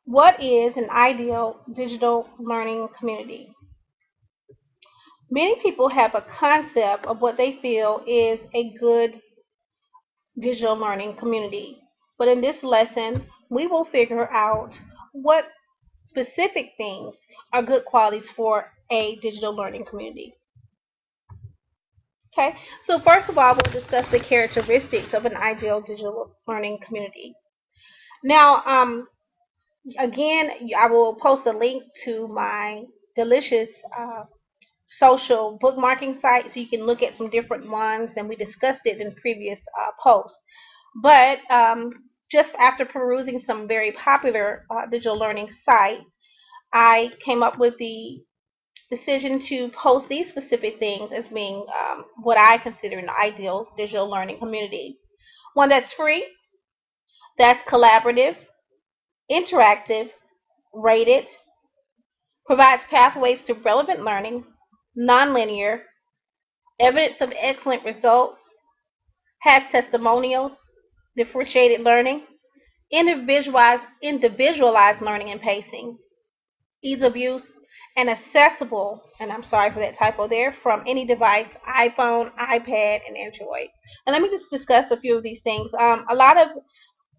What is an ideal digital learning community? Many people have a concept of what they feel is a good digital learning community. But in this lesson, we will figure out what specific things are good qualities for a digital learning community. Okay, so first of all, we'll discuss the characteristics of an ideal digital learning community. Now, again, I will post a link to my delicious social bookmarking site so you can look at some different ones, and we discussed it in previous posts. But just after perusing some very popular digital learning sites, I came up with the decision to post these specific things as being what I consider an ideal digital learning community. One that's free, that's collaborative, interactive, rated, provides pathways to relevant learning, nonlinear, evidence of excellent results, has testimonials, differentiated learning, individualized learning and pacing, ease of use, and accessible, and I'm sorry for that typo there, from any device, iPhone, iPad, and Android. And let me just discuss a few of these things. A lot of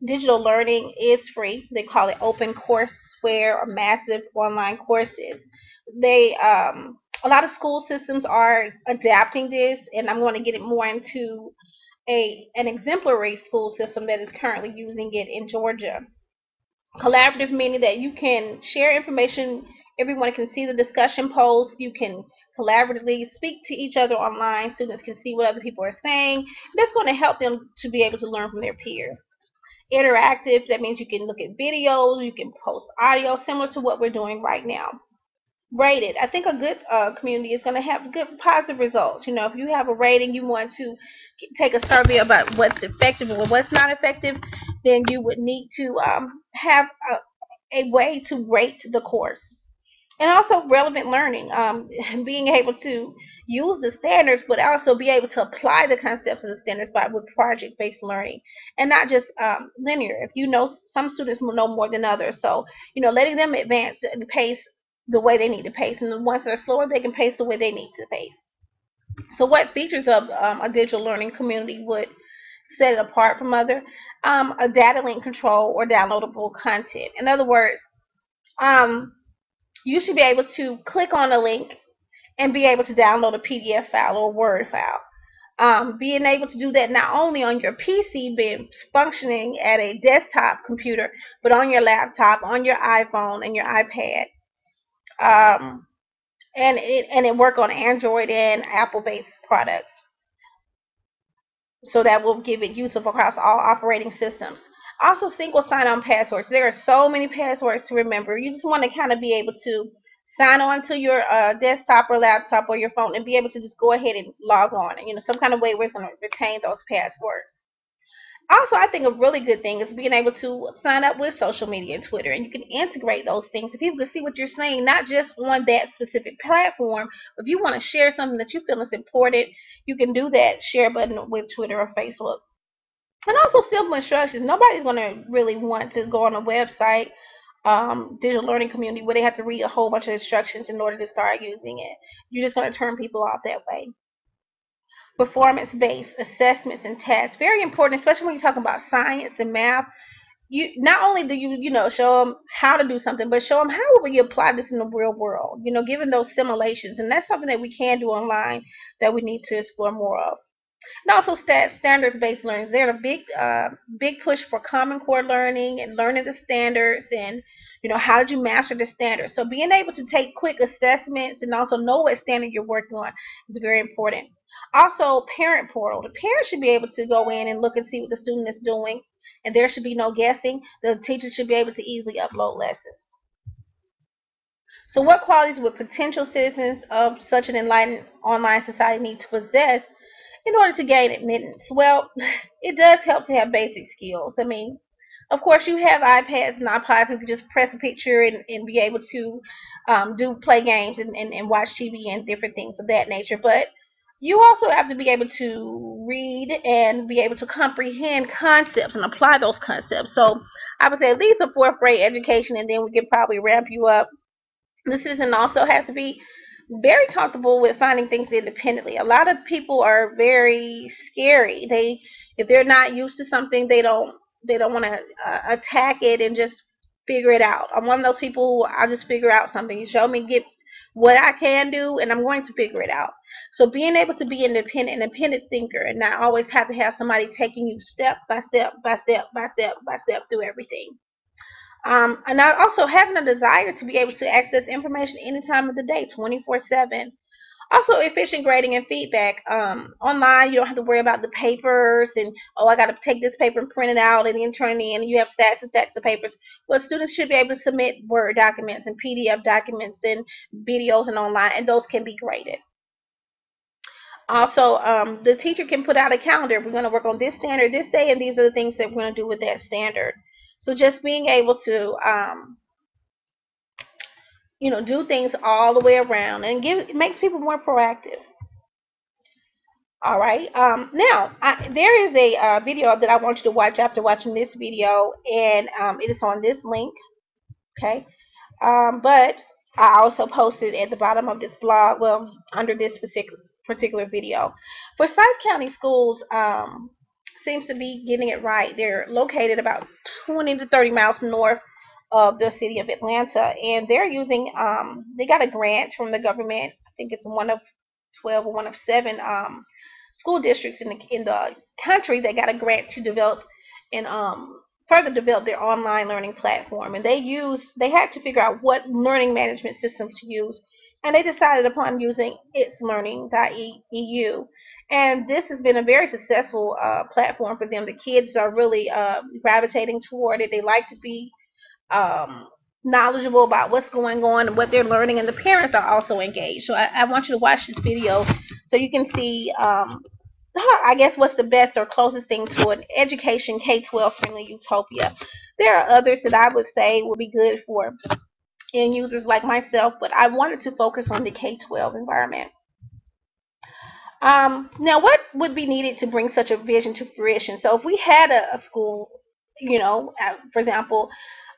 digital learning is free. They call it open courseware or massive online courses. They A lot of school systems are adapting this, and I'm going to get it more into an exemplary school system that is currently using it in Georgia. Collaborative meaning that you can share information, everyone can see the discussion posts, you can collaboratively speak to each other online, students can see what other people are saying. That's going to help them to be able to learn from their peers. Interactive, that means you can look at videos, you can post audio, similar to what we're doing right now. Rated, I think a good community is going to have good positive results. If you have a rating, you want to take a survey about what's effective and what's not effective, then you would need to have a way to rate the course. And also relevant learning, being able to use the standards, but also be able to apply the concepts of the standards with project-based learning, and not just linear. If some students will know more than others, so letting them advance at the pace the way they need to pace, and the ones that are slower, they can pace the way they need to pace. So, what features of a digital learning community would set it apart from other? A data link control or downloadable content. In other words, you should be able to click on a link and be able to download a PDF file or a Word file. Being able to do that not only on your PC, being functioning at a desktop computer, but on your laptop, on your iPhone, and your iPad. And it work on Android and Apple-based products. So that will give it use of across all operating systems. Also, single sign-on passwords. There are so many passwords to remember. You just want to kind of be able to sign on to your desktop or laptop or your phone and be able to just go ahead and log on. And, some kind of way where it's going to retain those passwords. Also, I think a really good thing is being able to sign up with social media and Twitter, and you can integrate those things so people can see what you're saying, not just on that specific platform. If you want to share something that you feel is important, you can do that share button with Twitter or Facebook. And also simple instructions. Nobody's going to really want to go on a website, digital learning community, where they have to read a whole bunch of instructions in order to start using it. You're just going to turn people off that way. Performance-based assessments and tests, very important, especially when you talk about science and math. You not only do you show them how to do something, but show them how will you apply this in the real world. Given those simulations, and that's something that we can do online that we need to explore more of. And also standards-based learning. They're a big push for Common Core learning and learning the standards, and how did you master the standards. So being able to take quick assessments and also know what standard you're working on is very important. Also, parent portal. The parent should be able to go in and look and see what the student is doing, and there should be no guessing. The teacher should be able to easily upload lessons. So what qualities would potential citizens of such an enlightened online society need to possess in order to gain admittance? Well, it does help to have basic skills. I mean, of course, you have iPads and iPods. You can just press a picture and be able to play games and watch TV and different things of that nature. But You also have to be able to read and be able to comprehend concepts and apply those concepts. So I would say at least a fourth grade education, and then we could probably ramp you up. The citizen also has to be very comfortable with finding things independently. A lot of people are very scary. If they're not used to something, they don't want to attack it and just figure it out. I'm one of those people who I'll just figure out something. You show me, get what I can do, and I'm going to figure it out. So being able to be independent thinker, and not always have to have somebody taking you step by step by step by step by step through everything. And I also having a desire to be able to access information any time of the day, 24/7. Also, efficient grading and feedback. Online, you don't have to worry about the papers and, oh, I got to take this paper and print it out and then turn it in, and you have stacks and stacks of papers. Well, students should be able to submit Word documents and PDF documents and videos and online, and those can be graded. Also, the teacher can put out a calendar. We're going to work on this standard this day, and these are the things that we're going to do with that standard. So just being able to do things all the way around, and it makes people more proactive. All right. Now, there is a video that I want you to watch after watching this video, and it is on this link. Okay. But I also posted at the bottom of this blog, well, under this particular video. For South County schools, seems to be getting it right. They're located about 20 to 30 miles north of the city of Atlanta, and they're using they got a grant from the government. I think it's one of 12 or one of 7 school districts in the country that got a grant to develop and further develop their online learning platform. And they had to figure out what learning management system to use, and they decided upon using itslearning.eu. And this has been a very successful platform for them. The kids are really gravitating toward it. They like to be knowledgeable about what's going on and what they're learning, and the parents are also engaged. So I want you to watch this video so you can see I guess what's the best or closest thing to an education K-12 friendly utopia. There are others that I would say would be good for end users like myself, but I wanted to focus on the K-12 environment. Now, what would be needed to bring such a vision to fruition? So if we had a school, for example,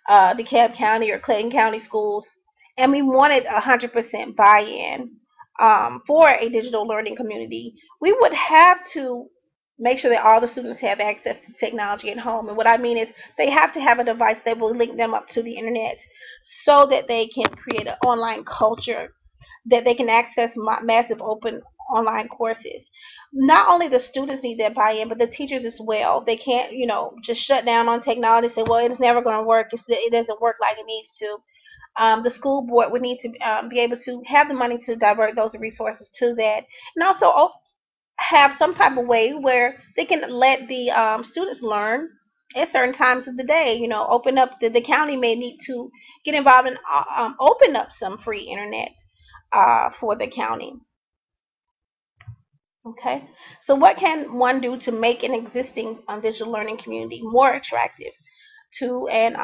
DeKalb County or Clayton County schools, and we wanted 100% buy-in for a digital learning community, we would have to make sure that all the students have access to technology at home. And what I mean is they have to have a device that will link them up to the internet so that they can create an online culture, that they can access massive open online courses. Not only the students need that buy-in, but the teachers as well. They can't, just shut down on technology and say, well, it's never going to work. It doesn't work like it needs to. The school board would need to be able to have the money to divert those resources to that, and also have some type of way where they can let the students learn at certain times of the day. Open up the county may need to get involved and open up some free internet for the county. Okay, so what can one do to make an existing digital learning community more attractive to and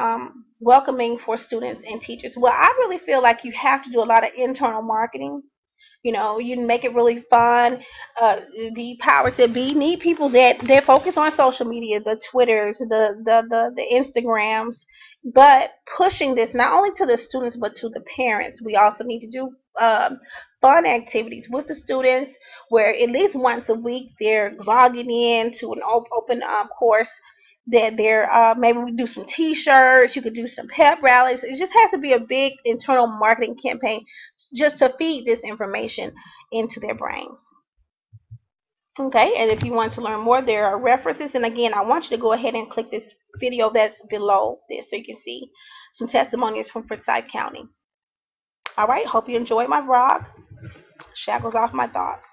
welcoming for students and teachers? Well, I really feel like you have to do a lot of internal marketing. You make it really fun. The powers that be need people that focus on social media, the Twitters, the Instagrams, but pushing this not only to the students but to the parents. We also need to do fun activities with the students, where at least once a week they're logging in to an open course. That maybe we do some T-shirts. You could do some pep rallies. It just has to be a big internal marketing campaign just to feed this information into their brains. Okay, and if you want to learn more, there are references. And again, I want you to go ahead and click this video that's below this so you can see some testimonies from Forsyth County. All right, hope you enjoyed my vlog. Shackles off my thoughts.